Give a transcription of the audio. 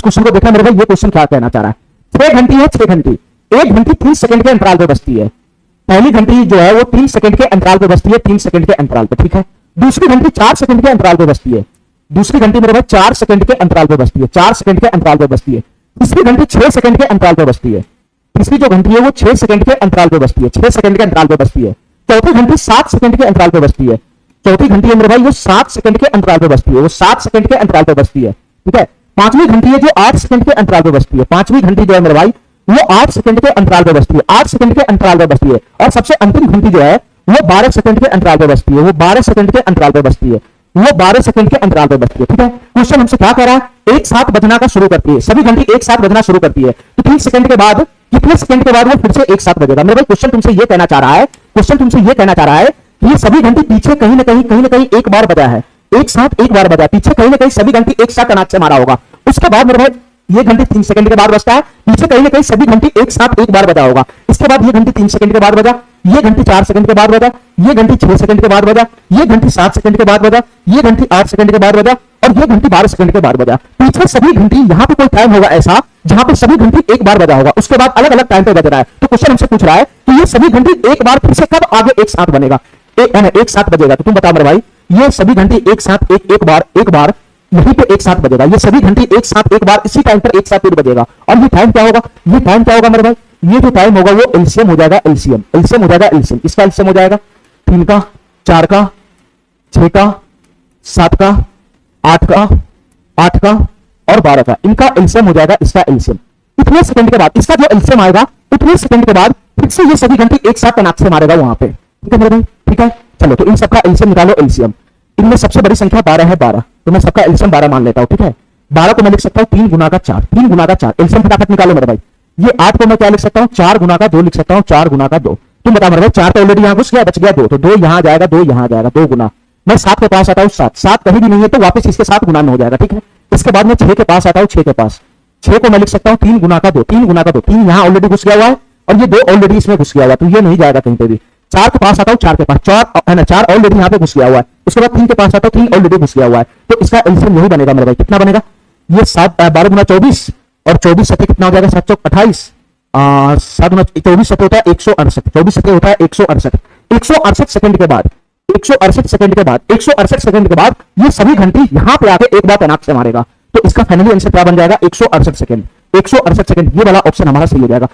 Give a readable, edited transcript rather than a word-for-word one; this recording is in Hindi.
क्वेश्चन को देखना मेरे भाई, ये क्वेश्चन क्या कहना चाह रहा है। 6 घंटी है, 6 घंटी, एक घंटी 3 सेकंड के अंतराल पे बजती है। पहली घंटी जो है वो 3 सेकंड के अंतराल पे बजती है, 3 सेकंड के अंतराल पे, ठीक है। दूसरी घंटी 4 सेकंड के अंतराल पे बजती है। दूसरी घंटी मेरे भाई 4 सेकंड के अंतराल पे बजती है, 4 सेकंड के अंतराल पे बजती है। तीसरी घंटी 6 सेकंड के अंतराल पे बजती है। तीसरी जो घंटी है वो 6 सेकंड के अंतराल पे बजती है, 6 सेकंड के अंतराल पे बजती है। चौथी घंटी 7 सेकंड के अंतराल पे बजती है। चौथी घंटी है मेरे भाई वो 7 सेकंड के अंतराल पे बजती है, वो 7 सेकंड के अंतराल पे बजती है, ठीक है। पांचवी घंटी है जो 8 सेकंड के अंतराल पे बजती है। पांचवी घंटी जो है मेरे भाई वो 8 सेकंड के अंतराल पे बजती है, 8 सेकंड के अंतराल पे बजती है। और सबसे अंतिम घंटी जो है वो 12 सेकंड के अंतराल पे बजती है, वो 12 सेकंड के अंतराल पे बजती है, वो 12 सेकंड के अंतराल पे बजती है, ठीक है। क्वेश्चन हमसे क्या कह रहा है, एक साथ बजना का शुरू करती है, सभी घंटी एक साथ बजना शुरू करती है, तो 3 सेकंड के बाद कितने सेकंड के बाद वो फिर से एक साथ बजेगा। मेरे भाई क्वेश्चन तुमसे ये कहना चाह रहा है, क्वेश्चन तुमसे ये कहना चाह रहा है कि ये सभी घंटी पीछे कहीं ना कहीं एक बार बजा है, एक साथ एक बार बजा, पीछे कहीं ना कहीं सभी घंटी एक साथ अनाज से मारा होगा। उसके बाद मेरे भाई ये घंटी 3 सेकंड के बाद बजता है, पीछे कहीं ना कहीं सभी घंटी एक साथ एक बार बजा होगा। इसके बाद ये घंटी 3 सेकंड के बाद बजा, ये घंटी 4 सेकंड के बाद बजा, ये घंटी 6 सेकंड के बाद बजा, ये घंटी 7 सेकंड के बाद बजा, ये घंटी 8 सेकंड के बाद बजा और ये घंटी 12 सेकंड के बाद बजा। पीछे सभी घंटी यहां पे कोई टाइम होगा ऐसा जहां पे सभी घंटी एक बार बजा होगा, उसके बाद अलग अलग टाइम पे बज रहा है। तो क्वेश्चन हमसे पूछ रहा है कि ये सभी घंटी एक बार फिर से कब आगे एक साथ बनेगा, एक साथ बजेगा। तो तुम बता मेरे भाई, ये सभी घंटी एक साथ एक बार यहीं पे एक साथ बजेगा, ये सभी घंटी एक साथ एक बार इसी टाइम पर एक साथ बजेगा। और ये टाइम क्या होगा, ये टाइम क्या होगा मेरे भाई, ये जो टाइम होगा वो एलसीएम हो जाएगा, एलसीएम हो जाएगा, एलसीएम इसका एलसीएम हो जाएगा 3 का, 4 का, 6 का, 7 का, 8 का और 12 का, इनका एलसीएम हो जाएगा, इसका एलसीएम। इतने सेकंड के बाद इसका जो एलसीएम आएगा, उतने सेकंड के बाद फिर से ये सभी घंटी एक साथ अनाज से मारेगा वहां पे, ठीक है मेरे भाई, ठीक है। चलो तो इन सबका एलसीएम निकालो, एलसीएम। इनमें सबसे बड़ी संख्या 12 है, 12, तो मैं सबका एलसीएम 12 मान लेता हूं, ठीक है। 12 को मैं लिख सकता हूं 3 गुना का 4, 3 गुना का 4, एलसीएम फटाफट निकालो मेरे भाई। ये 8 को मैं क्या लिख सकता हूं, 4 गुना का 2 लिख सकता हूं, 4 गुना का 2। तुम बता मेरे भाई, 4 तो ऑलरेडी यहां घुस गया, बच गया 2, तो 2 यहां जाएगा, 2 यहां जाएगा, 2 गुना। मैं 7 के पास आता हूं, 7 कहीं भी नहीं है तो वापस इसके साथ गुना में हो जाएगा, ठीक है। इसके बाद मैं 6 के पास आता हूं, 6 के पास, 6 को मैं लिख सकता हूं 3 गुना का 2, 3 गुना का 2, 3 यहां ऑलरेडी घुस गया हुआ है और ये 2 ऑलरेडी इसमें घुस गया हुआ है, तो ये नहीं जाएगा कहीं पे भी। 4 के पास आता हूं, 4 के पास, 4 है ना, 4 ऑलरेडी यहां पे घुस गया हुआ है। उसके बाद 3 के पास आता हूं, 3 ऑलरेडी घुस गया हुआ है, तो इसका एलसीएम यही बनेगा मेरे भाई। कितना बनेगा, ये 12 गुना 24 और 24 सत्ते कितना हो जाएगा, 7 चौक 28, 7 गुना 24 सत्ते होता है 168, 24 सत्ते होता है 168। 168 सेकंड के बाद, 168 सेकंड के बाद, 168 सेकंड के बाद ये सभी घंटी यहां पे आके एक बार तैनात से मारेगा, तो इसका फाइनली आंसर क्या बन जाएगा, 168 सेकंड। 168 सेकंड, ये वाला ऑप्शन हमारा सही हो जाएगा।